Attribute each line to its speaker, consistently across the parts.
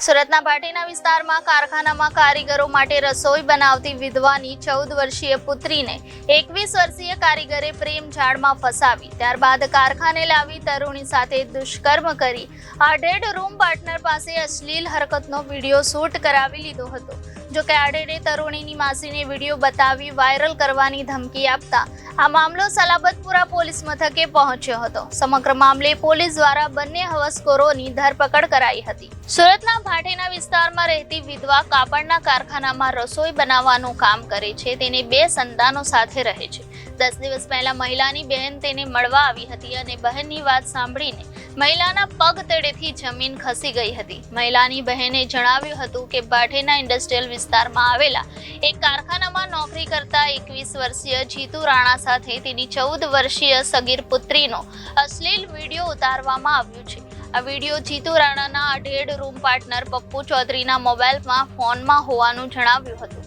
Speaker 1: સુરતના ભાટીના વિસ્તારમાં કારખાનામાં કારીગરો માટે રસોઈ બનાવતી વિધવાની 14 વર્ષીય પુત્રીને 21 વર્ષીય કારીગરે પ્રેમ જાળમાં ફસાવી ત્યારબાદ કારખાને લાવી તરુણી સાથે દુષ્કર્મ કરી આડેડ રૂમ પાર્ટનર પાસે અશ્લીલ હરકતનો વિડીયો શૂટ કરાવી લીધો હતો। જો કે આડેડે તરુણીની માસીને વિડીયો બતાવી વાયરલ કરવાની ધમકી આપતા આ મામલો સલાબતપુરા પોલીસ મથકે પહોંચ્યો હતો। સમગ્ર મામલે પોલીસ દ્વારા બંને હવસખોરોની ધરપકડ કરાઈ હતી। સુરતના ભાટીના વિસ્તારમાં રહેતી વિધવા કાપડના કારખાનામાં રસોઈ બનાવવાનું કામ કરે છે। તેને 2 સંતાનો સાથે રહે છે। 10 દિવસ પહેલા મહિલાની બહેન તેને મળવા આવી હતી અને બહેનની વાત સાંભળીને મહિલાના પગ તળેથી જમીન ખસી ગઈ હતી। મહિલાની બહેને જણાવ્યું હતું કે ભાટીના ઇન્ડસ્ટ્રીયલ વિસ્તારમાં આવેલા એક કારખાનામાં નોકરી કરતા 21 વર્ષીય જીતુ રાણા સાથે તેની 14 વર્ષીય સગીર પુત્રીનો અશ્લીલ વિડીયો ઉતારવામાં આવ્યો છે। આ વિડીયો જીતુ રાણાના આડેડ રૂમ પાર્ટનર પપ્પુ ચૌધરીના મોબાઈલમાં ફોનમાં હોવાનું જણાવ્યું હતું।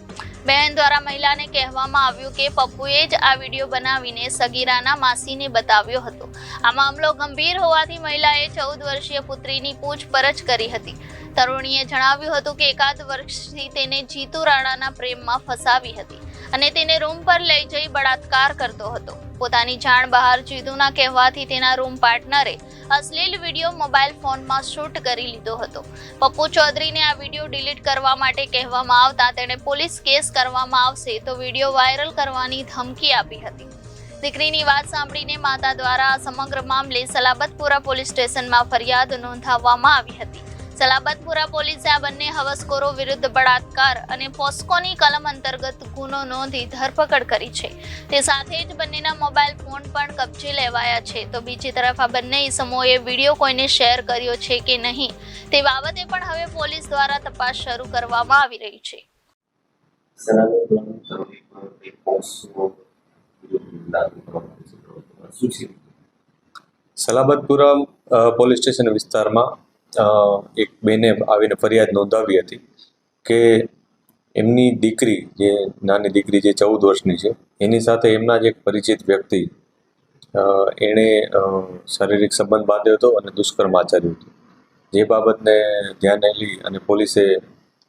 Speaker 1: બહેન દ્વારા મહિલાને કહેવામાં આવ્યું કે પપ્પુએ જ આ વિડીયો બનાવીને સગીરાના માસીને બતાવ્યો હતો। આ મામલો ગંભીર હોવાથી મહિલાએ 14 વર્ષીય પુત્રીની પૂછપરછ કરી હતી। તરુણીએ જણાવ્યું હતું કે એકાદ વર્ષથી તેને જીતુ રાણાના પ્રેમમાં ફસાવી હતી અને તેને રૂમ પર લઈ જઈ બળાત્કાર કરતો હતો। પોતાની જાણ બહાર જીતુના કહેવાથી તેના રૂમ પાર્ટનરે અશ્લીલ વિડીયો મોબાઈલ ફોનમાં શૂટ કરી લીધો હતો। પપ્પુ ચૌધરીને આ વિડીયો ડિલીટ કરવા માટે કહેવામાં આવતા તેણે પોલીસ કેસ કરવામાં આવશે તો વિડીયો વાયરલ કરવાની ધમકી આપી હતી। દીકરીની વાત સાંભળીને માતા દ્વારા આ સમગ્ર મામલે સલાબતપુરા પોલીસ સ્ટેશનમાં ફરિયાદ નોંધાવવામાં આવી હતી। સલાબતપુરા પોલીસે આ બંને હવસખોરો વિરુદ્ધ બળાત્કાર અને પોસ્કોની કલમ અંતર્ગત ગુનો નોંધી ધરપકડ કરી છે। તે સાથે જ બંનેના મોબાઈલ ફોન પણ કબજે લેવાયા છે। તો બીજી તરફ આ બંને ઇસમોએ વિડીયો કોઈને શેર કર્યો છે કે નહીં તે બાબતે પણ હવે પોલીસ દ્વારા તપાસ શરૂ કરવામાં આવી રહી છે।
Speaker 2: સલાબતપુરા પોલીસ સ્ટેશન વિસ્તારમાં એક બેને આવીને ફરિયાદ નોંધાવી હતી કે એમની દીકરી જે નાની દીકરી જે 14 વર્ષની છે એની સાથે એમના જ એક પરિચિત વ્યક્તિ એણે શારીરિક સંબંધ બાંધ્યો હતો અને દુષ્કર્મ આચર્યું હતું। જે બાબતને ધ્યાને લઈ અને પોલીસે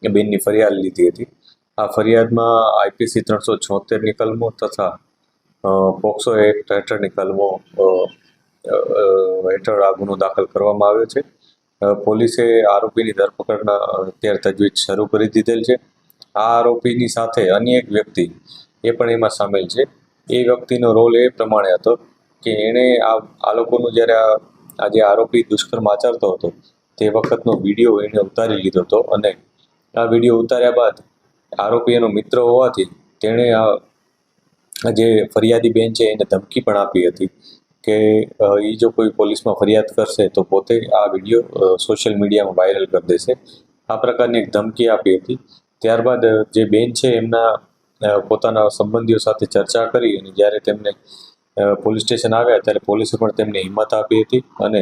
Speaker 2: એ બેનની ફરિયાદ લીધી હતી। આ ફરિયાદમાં IPC 376ની કલમો તથા પોક્સો એક્ટ હેઠળની કલમો હેઠળ આ ગુનો દાખલ કરવામાં આવ્યો છે। પોલીસે આરોપીની ધરપકડના અત્યારે તજવીજ શરૂ કરી દીધેલ છે। આ આરોપીની સાથે અન્ય એક વ્યક્તિ એ પણ એમાં સામેલ છે। એ વ્યક્તિનો રોલ એ પ્રમાણે હતો કે એણે આ લોકોનું જ્યારે આ જે આરોપી દુષ્કર્મ આચરતો હતો તે વખતનો વિડીયો એણે ઉતારી લીધો હતો અને આ વિડીયો ઉતાર્યા બાદ આરોપી એનો મિત્ર હોવાથી તેણે આ જે ફરિયાદી બેન છે એને ધમકી પણ આપી હતી કે એ જો કોઈ પોલીસમાં ફરિયાદ કરશે તો પોતે આ વિડીયો સોશિયલ મીડિયામાં વાયરલ કરી દેશે। આ પ્રકારની એક ધમકી આપી હતી। ત્યારબાદ જે બેન છે એમના પોતાના સંબંધીઓ સાથે ચર્ચા કરી અને જ્યારે તેમને પોલીસ સ્ટેશન આવ્યા ત્યારે પોલીસે પણ તેમને હિંમત આપી હતી અને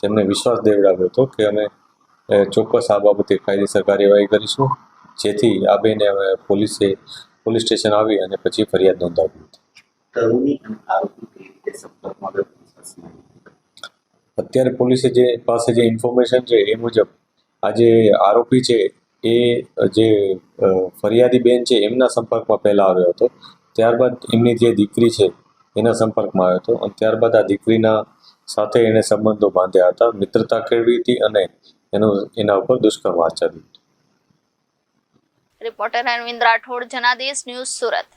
Speaker 2: તેમને વિશ્વાસ દેવડાવ્યો હતો કે અમે ચોક્કસ આ બાબતે કાયદેસર કાર્યવાહી કરીશું, જેથી આ બેને હવે પોલીસ સ્ટેશન આવી અને પછી ફરિયાદ નોંધાવી હતી। અત્યારે પોલીસે જે પાસે જે ઇન્ફોર્મેશન છે એ મુજબ આ જે આરોપી છે એ જે ફરિયાદી બેન છે એમના સંપર્કમાં પહેલાં આવ્યો હતો। ત્યારબાદ એમની જે દીકરી છે એના સંપર્કમાં આવ્યો હતો અને ત્યારબાદ આ દીકરીના સાથે એણે સંબંધો બાંધ્યા હતા, મિત્રતા કેળવી હતી અને એના ઉપર દુષ્કર્મ આચર્યું હતું।
Speaker 1: Reporter Arvind Rathod, Janadesh news, Surat.